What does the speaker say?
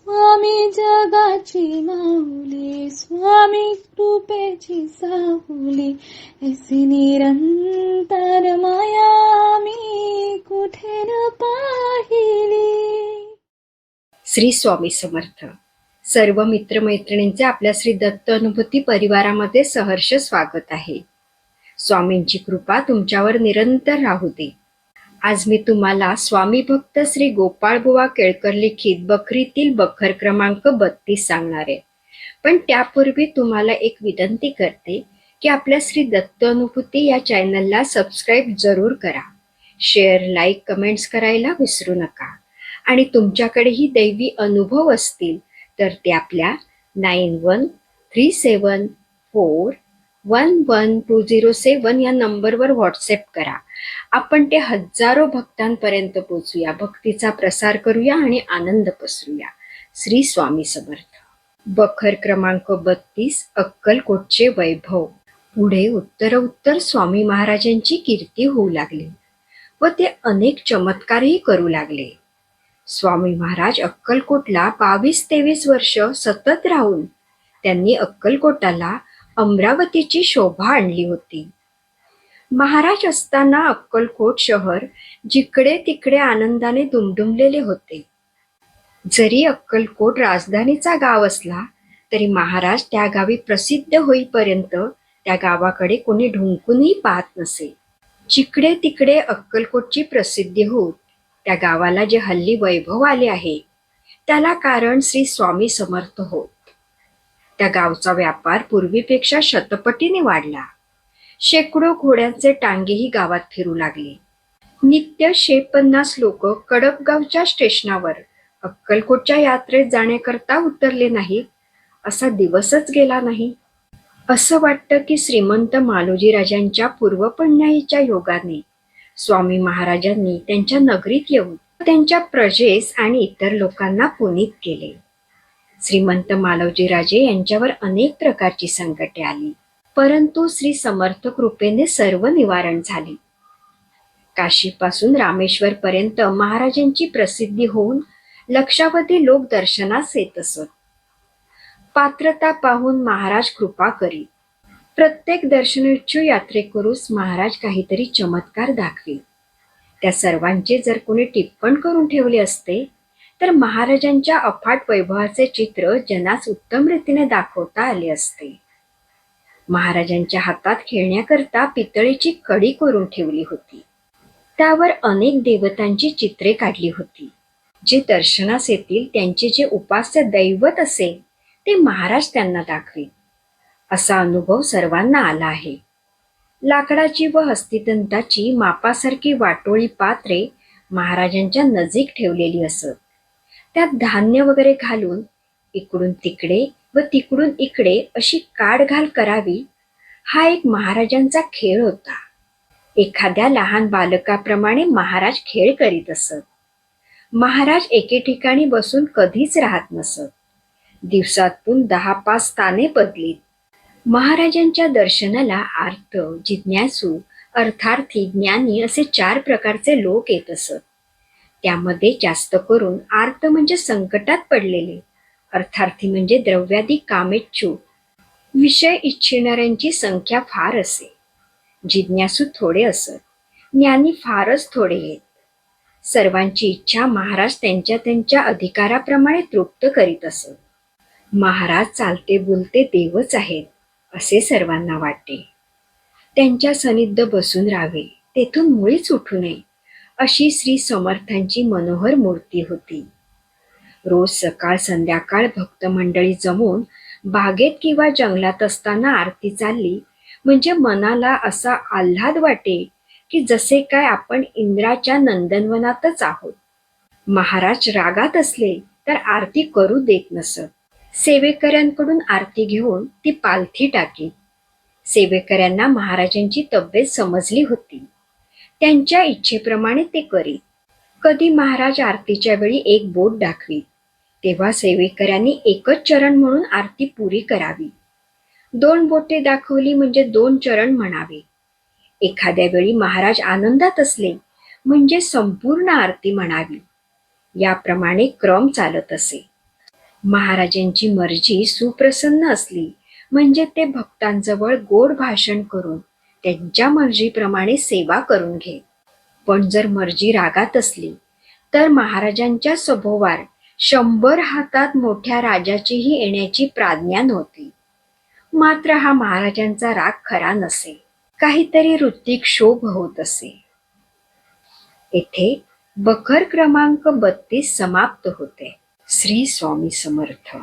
स्वामी जगाची माऊली, स्वामी कृपेची साहुली, ऐसी निरंतर माया मी कुठे न पाहिली. श्री स्वामी समर्थ. सर्व मित्रमैत्रिणींचे आपल्या श्री दत्त अनुभूती परिवारामध्ये सहर्ष स्वागत आहे. स्वामींची कृपा तुमच्यावर निरंतर राहू दे. आज मी तुम्हाला स्वामी भक्त श्री गोपाळबुवा केळकर लिखित बखरीतील बखर क्रमांक 32 सांगणार आहे. पण त्यापूर्वी तुम्हाला एक विनंती करते की आपल्या श्री दत्त अनुभूती या चॅनलला सबस्क्राईब जरूर करा. शेअर, लाईक, कमेंट्स करायला विसरू नका. आणि तुमच्याकडेही दैवी अनुभव असतील तर ते आपल्या 9137411207 या नंबरवर व्हॉट्सअप करा. आपण ते हजारो भक्तांपर्यंत पोहोचूया, भक्तीचा प्रसार करूया आणि आनंद पसरूया. श्री स्वामी समर्थ. बखर क्रमांक 32, अक्कलकोटचे वैभव. पुढे उत्तरोत्तर स्वामी महाराजांची कीर्ती होऊ लागली व ते अनेक चमत्कारही करू लागले. स्वामी महाराज अक्कलकोटला 22-23 वर्ष सतत राहून त्यांनी अक्कलकोटाला अमरावतीची शोभा आणली होती. महाराज असताना अक्कलकोट शहर जिकडे तिकडे आनंदाने दुमदुमलेले होते. जरी अक्कलकोट राजधानीचा गाव असला तरी महाराज त्या गावी प्रसिद्ध होईपर्यंत त्या गावाकडे कोणी ढुंकूनही पाहत नसे. जिकडे तिकडे अक्कलकोटची प्रसिद्धी होत त्या गावाला जे हल्ली वैभव आले आहे त्याला कारण श्री स्वामी समर्थ होत. त्या गावचा व्यापार पूर्वीपेक्षा शतपटीने वाढला. शेकडो घोड्यांचे टांगेही गावात फिरू लागले. नित्य 150 लोक कडपगावच्या स्टेशनावर अक्कलकोटच्या यात्रेत जाण्याकरता उतरले नाहीत असा दिवसच गेला नाही. असं वाटतं की श्रीमंत मालोजीराजांच्या पूर्वपुण्याईच्या योगाने स्वामी महाराजांनी त्यांच्या नगरीत येऊन त्यांच्या प्रजेस आणि इतर लोकांना पुनीत केले. श्रीमंत मालोजीराजे यांच्यावर अनेक प्रकारची संकटे आली, परंतु श्री समर्थ कृपेने सर्व निवारण झाले. काशीपासून रामेश्वर पर्यंत महाराजांची प्रसिद्धी होऊन लक्षावधी लोक दर्शनास येत असत. पात्रता पाहून महाराज कृपा करीत. प्रत्येक दर्शनेच्छू यात्रेकरूस महाराज काहीतरी चमत्कार दाखवी. त्या सर्वांचे जर कोणी टिप्पण करून ठेवले असते तर महाराजांच्या अफाट वैभवाचे चित्र जनास उत्तम रीतीने दाखवता आले असते. महाराजांच्या हातात खेळण्याकरता पितळेची कडी करून ठेवली होती. त्यावर अनेक देवतांची चित्रे काढली होती. जे दर्शनास येतील त्यांचे जे उपास्य दैवत असेल ते महाराज त्यांना दाखवीत. असा अनुभव सर्वांना आला आहे. लाकडाची व हस्तिदंताची मापासारखी वाटोळी पात्रे महाराजांच्या नजीक ठेवलेली असत. त्यात धान्य वगैरे घालून इकडून तिकडे व तिकडून इकडे अशी काढघाल करावी हा एक महाराजांचा खेळ होता. एखाद्या लहान बालकाप्रमाणे महाराज खेळ करीत असत. महाराज एके ठिकाणी बसून कधीच राहत नसत. दिवसातून 10-5 स्थाने बदलीत. महाराजांच्या दर्शनाला आर्त, जिज्ञासू, अर्थार्थी, ज्ञानी असे 4 प्रकारचे लोक येत असत. त्यामध्ये जास्त करून आर्त म्हणजे संकटात पडलेले, अर्थार्थी म्हणजे द्रव्यादी कामेच्छू, विषय इच्छिणाऱ्यांची संख्या फार असे. जिज्ञासू थोडे असत, ज्ञानी फारच थोडे येत. सर्वांची इच्छा महाराज त्यांच्या त्यांच्या अधिकाराप्रमाणे तृप्त करीत असत. महाराज चालते बोलते देवच आहेत असे सर्वांना वाटे. त्यांच्या सनिध्य बसून राहावे, तेथून मुळीच उठू नये अशी श्री समर्थांची मनोहर मूर्ती होती. रोज सकाळ संध्याकाळ भक्त मंडळी जमून बागेत किंवा जंगलात असताना आरती चालली म्हणजे मनाला असा आल्हाद वाटे की जसे काय आपण इंद्राच्या नंदनवनातच आहोत. महाराज रागात असले तर आरती करू देत नसत. सेवेकऱ्यांकडून आरती घेऊन ती पालथी टाकी. सेवेकऱ्यांना महाराजांची तब्येत समजली होती. त्यांच्या इच्छेप्रमाणे ते करीत. कधी महाराज आरतीच्या वेळी एक बोट दाखवीत, तेव्हा सेवेकऱ्यांनी एकच चरण म्हणून आरती पुरी करावी. 2 बोटे दाखवली म्हणजे 2 चरण म्हणावे. एखाद्या वेळी महाराज आनंदात असले म्हणजे संपूर्ण आरती म्हणावी. याप्रमाणे क्रम चालत असे. महाराजांची मर्जी सुप्रसन्न असली म्हणजे ते भक्तांजवळ गोड भाषण करून त्यांच्या मर्जीप्रमाणे सेवा करून घेत. पण जर मर्जी रागात असली तर महाराजांच्या सभोवार 100 हातात मोठ्या राजाचीही येण्याची प्राज्ञा नव्हती. मात्र हा महाराजांचा राग खरा नसे, काहीतरी ऋत्विक शोभ होत असे. येथे बखर क्रमांक 32 समाप्त होते. श्री स्वामी समर्थ.